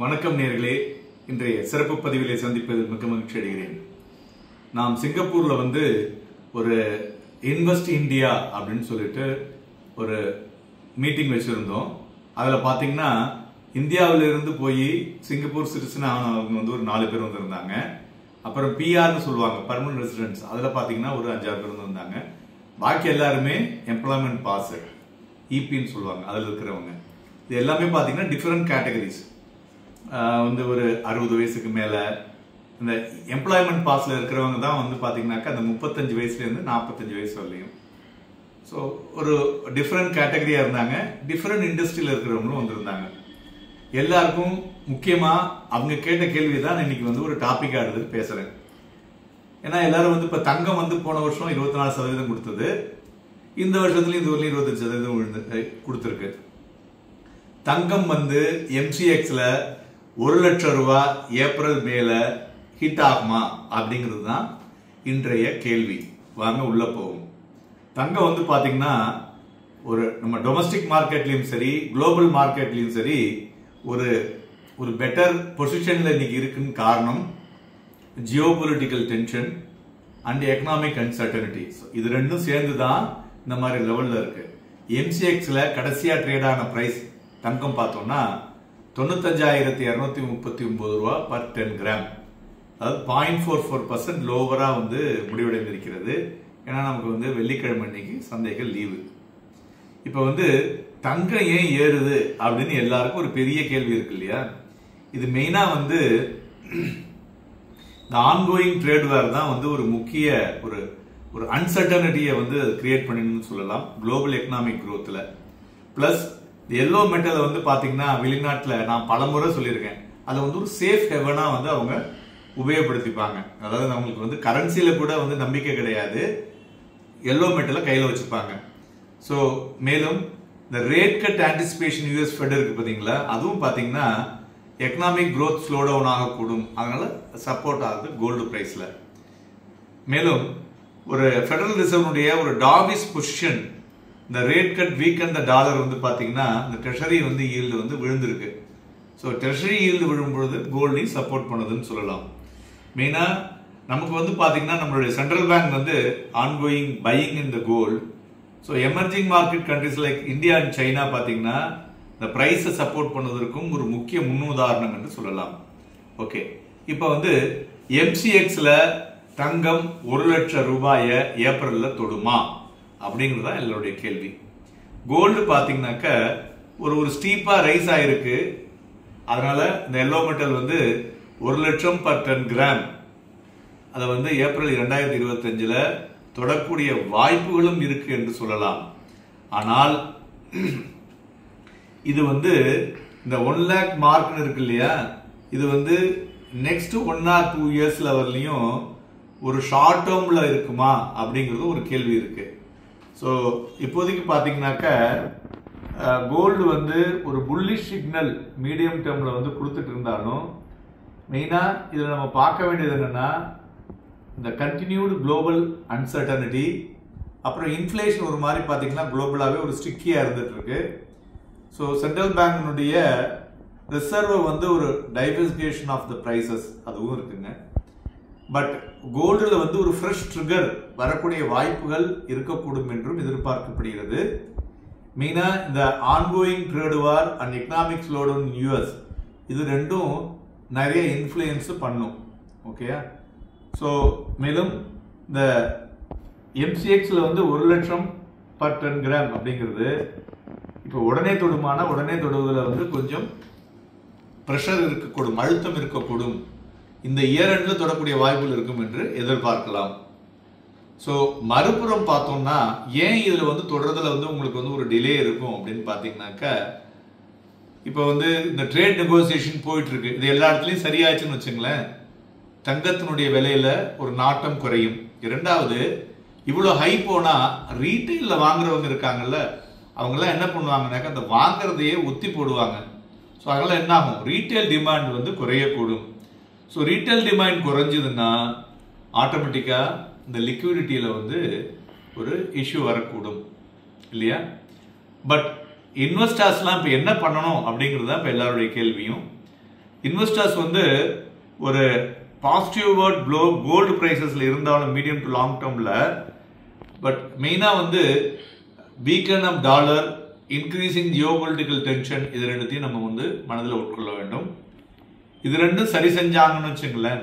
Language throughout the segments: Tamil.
வணக்கம் நேயர்களே, இன்றைய சிறப்பு பதிவிலே சந்திப்பதில் மிக்க மகிழ்ச்சி அடைகிறேன். நாம் சிங்கப்பூர்ல ஒரு இன்வெஸ்ட் இந்தியா அப்படின்னு சொல்லிட்டு ஒரு மீட்டிங் வச்சிருந்தோம். அதுல பாத்தீங்கன்னா இந்தியாவிலிருந்து போய் சிங்கப்பூர் சிட்டிசன் ஆனவங்க ஒரு 4 பேர் வந்திருந்தாங்க. அப்புறம் பிஆர்னு சொல்லுவாங்க, பர்மனன்ட் ரெசிடென்ட்ஸ், அதுல பாத்தீங்கன்னா ஒரு 5-6 பேர் வந்திருந்தாங்க. பாக்கி எல்லாருமே எம்ப்ளாய்மெண்ட் பாஸ், இபின்னு சொல்லுவாங்க, அதுல இருக்கிறவங்க. இது எல்லாமே பாத்தீங்கன்னா டிஃபரெண்ட் கேட்டகரிஸ். ஒரு 60 வயசுக்கு மேல இந்த எம்ப்ளாய்மெண்ட் பாஸ்ல இருக்கிறவங்க தான் பாத்தீங்கன்னாக்கா அந்த 35 வயசுல இருந்து 45 வயசு வரலையும். ஸோ ஒரு டிஃப்ரெண்ட் கேட்டகரியா இருந்தாங்க. டிஃப்ரெண்ட் இண்டஸ்ட்ரியில இருக்கிறவங்களும் வந்திருந்தாங்க. எல்லாருக்கும் முக்கியமா அவங்க கேட்ட கேள்வி தான் இன்னைக்கு ஒரு டாபிக் ஆடுது பேசுறேன். ஏன்னா எல்லாரும் இப்ப தங்கம் போன வருஷம் 24% கொடுத்தது. இந்த வருஷத்துலயும் இந்த ஊர்லயும் 25% கொடுத்திருக்கு. தங்கம் MCXல 1 லட்சம் ரூபாய் ஏப்ரல் மேல ஹிட் ஆகுமா அப்படிங்கிறது தான் இன்றைய கேள்வி. வாங்க உள்ள போகும். தங்கம் பாத்தீங்கன்னா நம்ம டொமஸ்டிக் மார்க்கெட்லயும் சரி, குளோபல் மார்க்கெட்லயும் சரி ஒரு பெட்டர் பொசிஷன்ல இன்னைக்கு இருக்குன்னு காரணம் geopolitical tension and economic uncertainty. இது ரெண்டும் சேர்ந்து தான் இந்த மாதிரி லெவல்ல இருக்கு. MCXல கடைசியா ட்ரேட் ஆன பிரைஸ் தங்கம் பார்த்தோம்னா 95,239 ரூபா பர் 10 கிராம். அதாவது 0.44% லோவரா முடிவடைந்திருக்கிறது. ஏன்னா நமக்கு வெள்ளிக்கிழமை அன்னைக்கு சந்தைகள் லீவு. இப்ப தங்கம் ஏன் ஏறுது அப்படின்னு எல்லாருக்கும் ஒரு பெரிய கேள்வி இருக்கு இல்லையா? இது மெயினா இந்த ஆன்கோயிங் ட்ரேட் வேர் தான் ஒரு முக்கிய ஒரு அன்சர்டனிட்டியை கிரியேட் பண்ணணும்னு சொல்லலாம் குளோபல் எக்கனாமிக் growthல. பிளஸ் எல்லோ மெட்டல் பாத்தீங்கன்னா வெளிநாட்டுல நான் பலமுறை சொல்லியிருக்கேன், அதை ஒரு சேஃப் ஹெவனா அவங்க உபயோகப்படுத்திப்பாங்க. அதாவது அவங்களுக்கு கரன்சில கூட நம்பிக்கை கிடையாது, எல்லோ மெட்டலை கையில வச்சுப்பாங்க. ஸோ மேலும் இந்த rate cut anticipation US fed இருக்கு பாத்தீங்களா, அதுவும் பாத்தீங்கன்னா எக்கனாமிக் growth ஸ்லோ டவுன் ஆகக்கூடும். அதனால சப்போர்ட் ஆகுது கோல்டு பிரைஸ்ல. மேலும் ஒரு ஃபெடரல் ரிசர்வனுடைய ஒரு டாவிஸ் பொசிஷன், இந்த rate cut weaken the dollar பாத்தீங்கன்னா இந்த ட்ரெஷரி ஈல்டு விழுந்திருக்கு. ஸோ ட்ரெஷரி ஈல்டு விழும்பொழுது கோல்டையும் சப்போர்ட் பண்ணுதுன்னு சொல்லலாம். மெயினா நமக்கு பாத்தீங்கன்னா நம்மளுடைய central bank ongoing buying in the gold. So emerging market countries like India and China பாத்தீங்கன்னா இந்த பிரைஸை சப்போர்ட் பண்ணுவதற்கும் ஒரு முக்கிய முன்னுதாரணம் என்று சொல்லலாம். ஓகே, இப்போ MCXல தங்கம் 1 லட்சம் ரூபாயை ஏப்ரல்ல தொடுமா அப்படிங்கறதுதான் எல்லாருடைய கேள்வி. கோல்டு பாத்தீங்கன்னாக்க ஒரு ஸ்டீப்பா ரைஸ் ஆயிருக்கு. அதனால இந்த எல்லோ மெட்டல் 1 லட்சம் பர் 10 கிராம் அதை ஏப்ரல் 2025ல தொடக்கூடிய வாய்ப்புகளும் இருக்கு என்று சொல்லலாம். ஆனால் இது இந்த 1 லேக் மார்க் இருக்கு இல்லையா, இது நெக்ஸ்ட் 1 or 2 இயர்ஸ்ல வரலையும் ஒரு ஷார்ட் டேர்ம்ல இருக்குமா அப்படிங்கிறது ஒரு கேள்வி இருக்கு. ஸோ இப்போதைக்கு பாத்தீங்கன்னாக்க கோல்டு ஒரு புல்லிஷ் சிக்னல் மீடியம் டேர்ம்ல கொடுத்துட்டு இருந்தாலும், மெயினா இதுல நம்ம பார்க்க வேண்டியது என்னன்னா இந்த கண்டினியூடு குளோபல் அன்சர்டனிட்டி, அப்புறம் இன்ஃபிளேஷன் ஒரு மாதிரி பாத்தீங்கன்னா குளோபலாவே ஒரு ஸ்டிக்கியா இருந்துட்டு இருக்கு. ஸோ சென்ட்ரல் பேங்கினுடைய ரிசர்வ் ஒரு டைவர்சிஃபிகேஷன் ஆஃப் த பிரைசஸ் அதுவும் இருக்குங்க. பட் கோல்டுல ஒரு ஃப்ரெஷ் ட்ரிகர் வரக்கூடிய வாய்ப்புகள் இருக்கக்கூடும் என்றும் எதிர்பார்க்கப்படுகிறது. மெயினா இந்த ongoing trade war and economic slowdown in US, இது ரெண்டும் நிறைய இன்ஃப்ளூயன்ஸ் பண்ணும். ஓகேயா? ஸோ மேலும் இந்த MCXல 1 லட்சம் பர் 10 கிராம் அப்படிங்கிறது இப்போ உடனே தொடுமானா, உடனே தொடுவதில் கொஞ்சம் பிரஷர் இருக்கக்கூடும், அழுத்தம் இருக்கக்கூடும். இந்த இயர் எண்ட்ல தொடக்கூடிய வாய்ப்புகள் இருக்கும் என்று எதிர்பார்க்கலாம். ஸோ மறுபுறம் பார்த்தோம்னா ஏன் இதுல தொடர்றதுல உங்களுக்கு ஒரு டிலே இருக்கும் அப்படின்னு பாத்தீங்கன்னாக்க, இப்போ இந்த ட்ரேட் நெகோசியேஷன் போயிட்டு இருக்கு. இது எல்லா இடத்துலயும் சரியாச்சுன்னு வச்சுங்களேன், தங்கத்தினுடைய விலையில ஒரு நாட்டம் குறையும். இரண்டாவது, இவ்வளவு ஹை போனா ரீட்டைல்ல வாங்குறவங்க இருக்காங்கல்ல, அவங்க எல்லாம் என்ன பண்ணுவாங்கன்னாக்க அந்த வாங்குறதையே ஒத்தி போடுவாங்க. ஸோ அதனால என்ன ஆகும், ரீட்டைல் டிமாண்ட் குறையக்கூடும். ஸோ ரீட்டைல் டிமாண்ட் குறைஞ்சதுன்னா ஆட்டோமேட்டிக்கா இந்த லிக்விடிட்டியில ஒரு இஷ்யூ வரக்கூடும் இல்லையா? பட் இன்வெஸ்டர்ஸ்லாம் இப்போ என்ன பண்ணணும் அப்படிங்கிறது தான் இப்போ எல்லாருடைய கேள்வியும். இன்வெஸ்டர்ஸ் வந்து ஒரு பாசிட்டிவ் வேர்ட் ப்ளோ கோல்டு பிரைசஸ்ல இருந்தாலும் மீடியம் டு லாங் டேர்ம்ல, பட் மெயினா வந்து weaken of dollar, increasing geopolitical tension, இது ரெண்டுத்தையும் நம்ம வந்து மனதில் உட்கொள்ள வேண்டும். இது ரெண்டும் சரி செஞ்சாங்கன்னு வச்சுங்களேன்,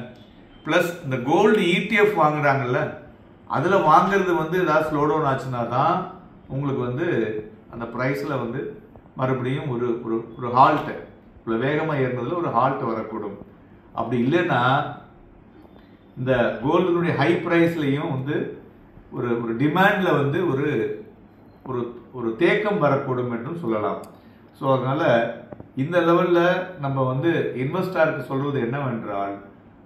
பிளஸ் இந்த கோல்டு ETF வாங்குறாங்கல்ல, அதில் வாங்குறது வந்து ஏதாவது ஸ்லோ டவுன் ஆச்சுன்னா தான் உங்களுக்கு வந்து அந்த ப்ரைஸில் வந்து மறுபடியும் ஒரு ஒரு ஹால்ட்டு, இவ்வளோ வேகமாக ஏறினதில் ஒரு ஹால்ட் வரக்கூடும். அப்படி இல்லைன்னா இந்த கோல்டுனுடைய ஹை ப்ரைஸ்லையும் வந்து ஒரு ஒரு டிமாண்டில் வந்து ஒரு ஒரு ஒரு தேக்கம் வரக்கூடும் என்றும் சொல்லலாம். ஸோ அதனால இந்த லெவலில் நம்ம வந்து இன்வெஸ்டருக்கு சொல்வது என்னவென்றால்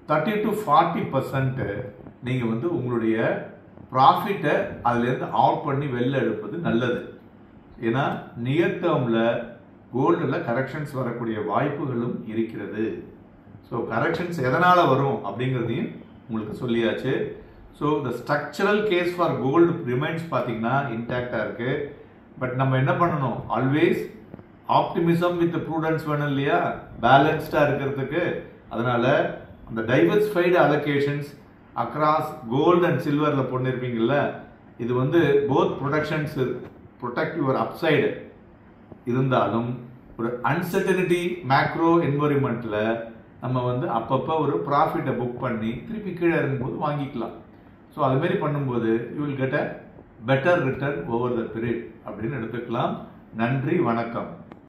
30 to 40% நீங்கள் வந்து உங்களுடைய ப்ராஃபிட்டை அதுலேருந்து அவுட் பண்ணி வெளில எடுப்பது நல்லது. ஏன்னா நியர் டேர்மில் கோல்டில் கரெக்ஷன்ஸ் வரக்கூடிய வாய்ப்புகளும் இருக்கிறது. ஸோ கரெக்ஷன்ஸ் எதனால் வரும் அப்படிங்கிறதையும் உங்களுக்கு சொல்லியாச்சு. So the structural case for gold remains பார்த்தீங்கன்னா இன்டாக்டாக இருக்குது. பட் நம்ம என்ன பண்ணணும், ஆல்வேஸ் ஆப்டிமிசம் வித் ப்ரூடன்ஸ் வேணும் இல்லையா, பேலன்ஸ்டாக இருக்கிறதுக்கு. அதனால் அந்த diversified allocations across gold and சில்வரில் பண்ணியிருப்பீங்கள்ல, இது வந்து both productions protect your upside இருந்தாலும் ஒரு அன்சர்டனிட்டி மேக்ரோ என்வரிமெண்ட்டில் நம்ம வந்து அப்பப்போ ஒரு ப்ராஃபிட்டை புக் பண்ணி திருப்பி கீழே இறங்கும்போது வாங்கிக்கலாம். ஸோ அதுமாரி பண்ணும்போது you will get a better return over the period அப்படின்னு எடுத்துக்கலாம். நன்றி, வணக்கம்.